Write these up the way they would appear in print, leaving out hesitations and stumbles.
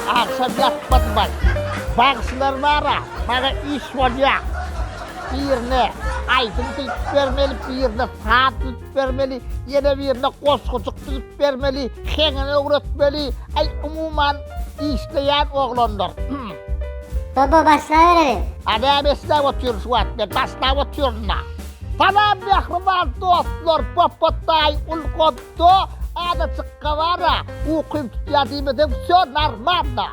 Akşam yatmadım ben. Baksınlar bana. Bana iş var ya. Birine aydın tutup vermeli, birine saat tutup vermeli, yine birine koskoçuk tutup vermeli, kendine öğretmeli. Umuman işleyen oğlanlar. Baba başlayıverelim. Hadi besle oturuyoruz şu an. Ben basla oturuyorum da. Tamam mehriban dostlar, papatay, ulkoddo, ana çıkka vara. Ukuyup tutuyadığımı da все нормально.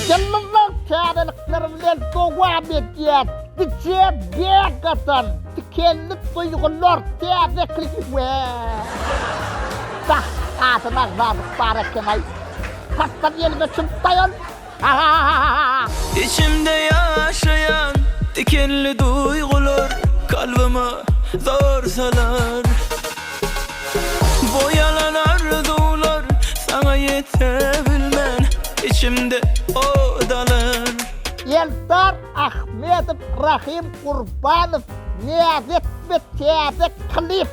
Yanımdan kârılıklarımdan devam ediyor. Dice bekatan, dikenli duygular, tedeklik ve... Dah, ağzına varlık barakenay. Kastan elime çımtayan. İçimde yaşayan dikenli duygular kalbime zor salar. Boyalan arzular sana yetebilmen içimde odalar. Eldar Ahmetov, Rahim Kurbanov, Nezet ve Tedek Klip.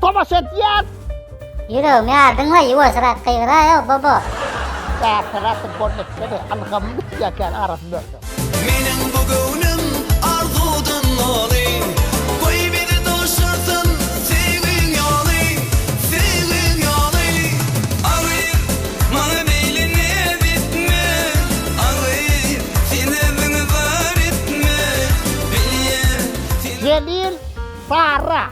Tomaş ediyen. Yürüyorum ya dinle yuva sıra kıyıra ya baba. Teratın konuşları alhamdülillah arasında. Benim bugünüm arzudan olayım. Koy beni doşursun sevgin yolu, sevgin yolu. Ağlayıp bana beynine bitme. Ağlayıp sinirimi var etme. Celil Sara,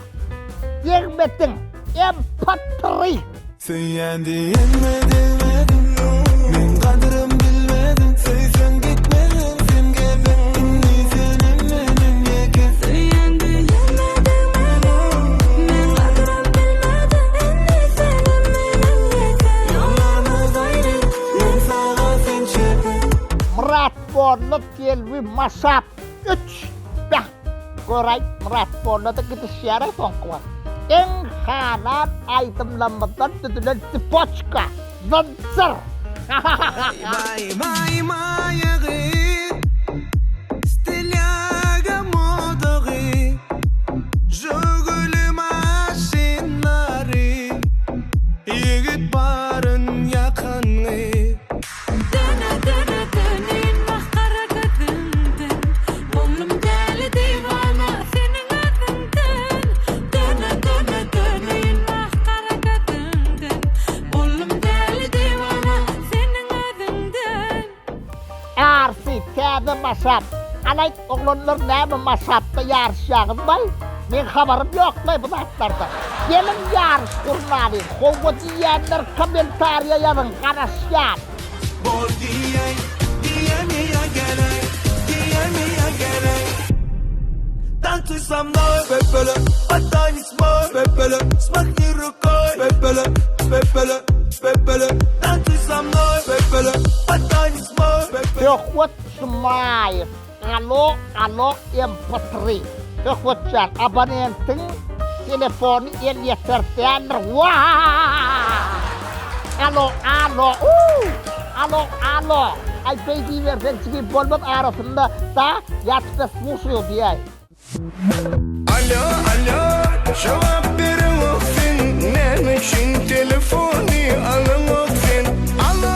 Yegmetin, Empatri. Sen yendi yenmedin. Men kadırım bilmedin. Sevsen gitmedin. Sen geldin. İnni senin benim yeken. Sen yendi yenmedin. Men kadırım bilmedin. İnni senin benim yeken. Yollarımız ayrı. Men sana sen çekin. Murat Borno Telvi Masap 3. Bah, Koray Murat Borno da gidişyere son kuat. En kanan itemlamadan tutulan Tipochka, Vanser. Bye bye mayaghi Stiliaga modaghi Jogul maşinari Yigit barın yakını Döne döne döneyin mahkara kadından Oğlum deli divana senin adından Döne döne döneyin mahkara kadından Oğlum deli divana senin adından Arsi Tede Masap. Anay oğlanlar ne mi Masap'ta yarışacağım bay? Ben haberim yok lan bu hatlarda. Gelin yarış kurnalı. Kovu diyenler komentarya yazın karışacağım. Bol diyemiya gerek Diyemiya gerek Tantuysam da bepele Atanisma bepele Smakni rukay bepele Bepele bepele Tantuysam da bepele Atanisma bepele Tökut Sumayev. Alo Empatri. Tökutcan abonentin telefonu el yetertenir. Vaaaa. Alo. Ay baby versen çıkıp bolmat arasında da yatsı fuşuyor diye. Alo Cevap verin olsun Ne için telefonu alın olsun Alo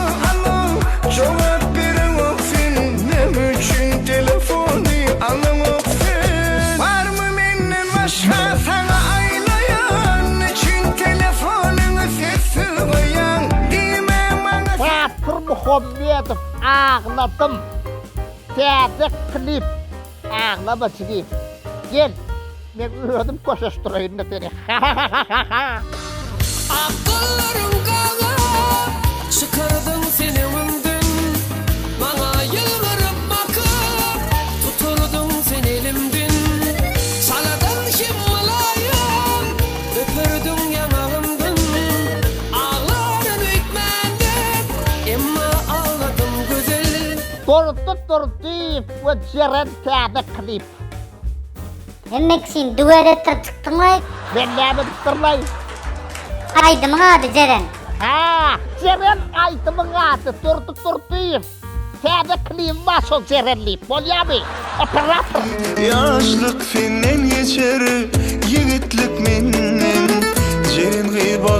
Cevap verin olsun Ne için telefonu alın olsun Var mı benden başka sana aylayan için telefonunu sesi koyan Dime bana Fatır Muhammedov ağladım. Tedek Klip. Ağlama çıkayım. Gel. Ben öğrendim koşuşturayım da seni. Akıllarım kağa Çıkardın seni ömrümden Bana yıllarım bakıp Tuturdun sen elimden Saladan şımlayım Öpürdün yanağımdan Ağların ütmenden Emma ağladım güzel Tortu ve Ceren Tedek Klip. Demek sen duvar ettir çıktın lan. Ben ne bitirlayım? Aydımın adı Ceren. Ha, Ceren aydımın adı Tortu. Tedek Klip başol Cerenli. Polyabi. Operatör. Yaşlık finnen geçer Yigit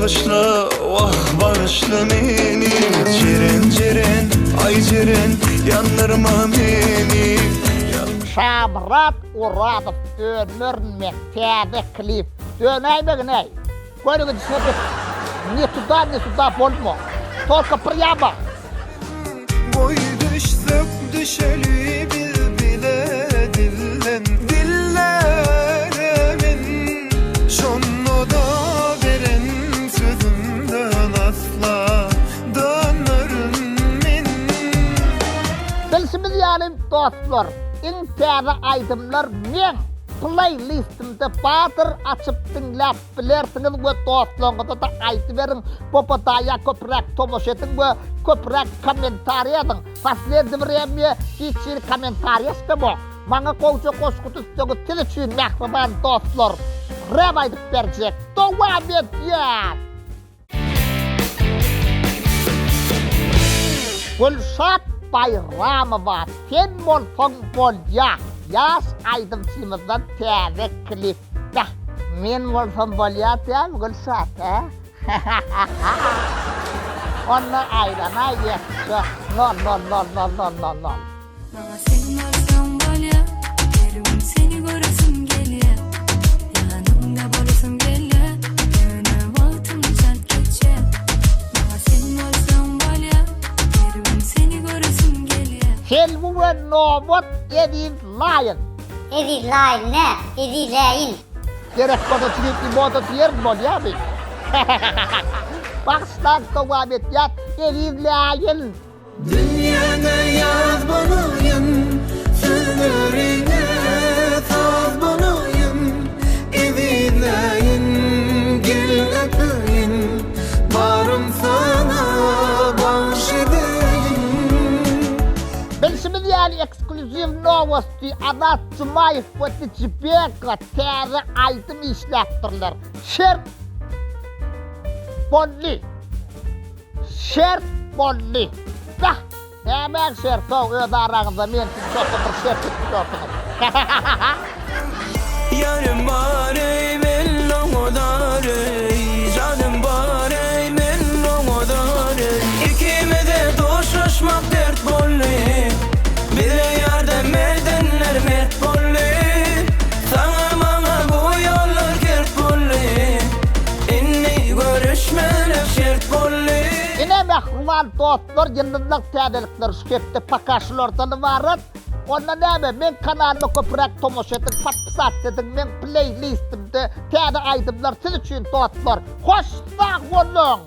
bağışla, vah bağışla beni. Ceren ceren, ay ceren, yandırma beni. Şabrat Uradov önürmek täze klip. Dönäýmegine. Görüňiz şeýle. Ne tuda bolma. Tolka priyama. Boy düşsek düşeli bil bile dillen dillerimin. Şonu da veren sözümden asla dönürüm. Bilsimiz ýaly dostlar, iň täze aýdymlar men playlistimde batyr açyp dinläp bilersiňiz we dostlaryňyza da aýdyp beriň. Popataya köprek tomoş ediň we köprek kommentariýa ediň. Paslendi bireme hiçbir kommentariýa istemo. Maňa goýça goşguty üstüňe til üçin mähriban dostlar. Rap aýdyp berjek. Dowam edýär. Gülşat Bayramova, sen bolsaň bolýa. Yaş aýdymçymyzdan täze klip. Ya, men bolsam bolýar diýär Gülşat, he? Onu aýrana ýetdi. No. Bana sen olsan bolya, her gün seni göresim gelýär. Yanımda bolasym gelýär, öňe wagtym çalt geçýär. Bana sen olsan bolya, her gün seni göresim gelýär. Helmu we Novot Edin Lion. Edi lain ne? Edi lain. Gerek bana çilipli moda diyer bolýar bi. Bakstan dowam edýär. Edin Lion. Dünyada yaz bulayım, sözlerine saz bulayım. Evileyin, gel öpeyim, varım sana bahşedeyim. Bilsimiz ýaly ekskluziv novosti Anas Jumayev we Tijibeka täze aýdym işläpdirler. Şert bolly. Bah, hemen şert o öz araňyzda men çok bir şert tutýarsyňyz. Yarım var ey men oňodar ey, canım var ey men oňodar ey. İkimize doşuşmak dert bolly, bize yardım edenler mert bolly. Sana bana bu yollar kert bolly, inni görüşmeler şert bolly. Ine mehruman dostlar, ýyldyzlyk täzelikler şüketde pakaşlardan barat. Onda näme men kanalyma köprek tomoş ediň, patpysat ediň, men playlistimde täze aýdymlar siz üçin dostlar. Hoş sag bolun.